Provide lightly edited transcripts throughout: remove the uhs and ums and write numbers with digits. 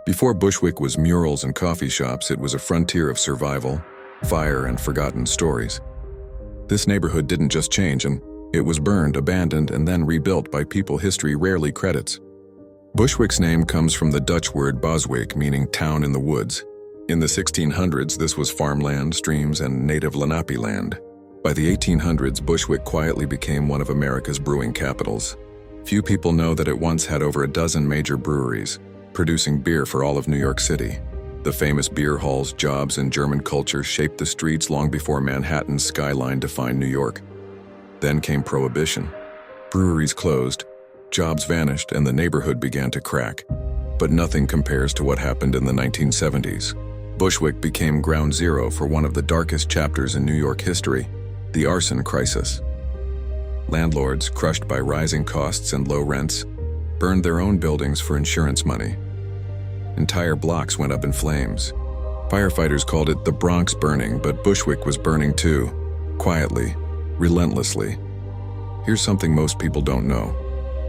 Before Bushwick was murals and coffee shops, it was a frontier of survival, fire, and forgotten stories. This neighborhood didn't just change, and it was burned, abandoned, and then rebuilt by people history rarely credits. Bushwick's name comes from the Dutch word Boswijk, meaning town in the woods. In the 1600s, this was farmland, streams, and native Lenape land. By the 1800s, Bushwick quietly became one of America's brewing capitals. Few people know that it once had over a dozen major breweries, producing beer for all of New York City. The famous beer halls, jobs, and German culture shaped the streets long before Manhattan's skyline defined New York. Then came Prohibition. Breweries closed, jobs vanished, and the neighborhood began to crack. But nothing compares to what happened in the 1970s. Bushwick became ground zero for one of the darkest chapters in New York history, the arson crisis. Landlords, crushed by rising costs and low rents, burned their own buildings for insurance money. Entire blocks went up in flames. Firefighters called it the Bronx burning, but Bushwick was burning too, quietly, relentlessly. Here's something most people don't know.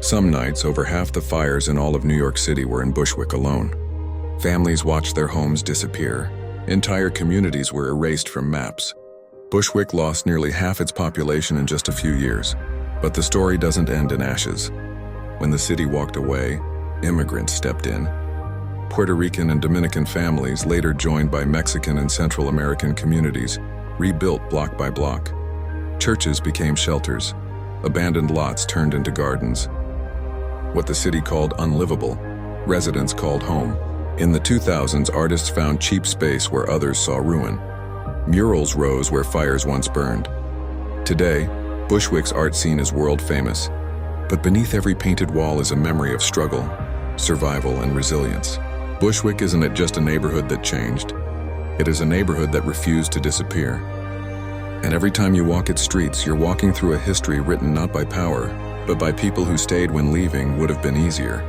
Some nights, over half the fires in all of New York City were in Bushwick alone. Families watched their homes disappear. Entire communities were erased from maps. Bushwick lost nearly half its population in just a few years. But the story doesn't end in ashes. When the city walked away, immigrants stepped in. Puerto Rican and Dominican families, later joined by Mexican and Central American communities, rebuilt block by block. Churches became shelters. Abandoned lots turned into gardens. What the city called unlivable, residents called home. In the 2000s, artists found cheap space where others saw ruin. Murals rose where fires once burned. Today, Bushwick's art scene is world famous. But beneath every painted wall is a memory of struggle, survival, and resilience. Bushwick isn't just a neighborhood that changed. It is a neighborhood that refused to disappear. And every time you walk its streets, you're walking through a history written not by power, but by people who stayed when leaving would have been easier.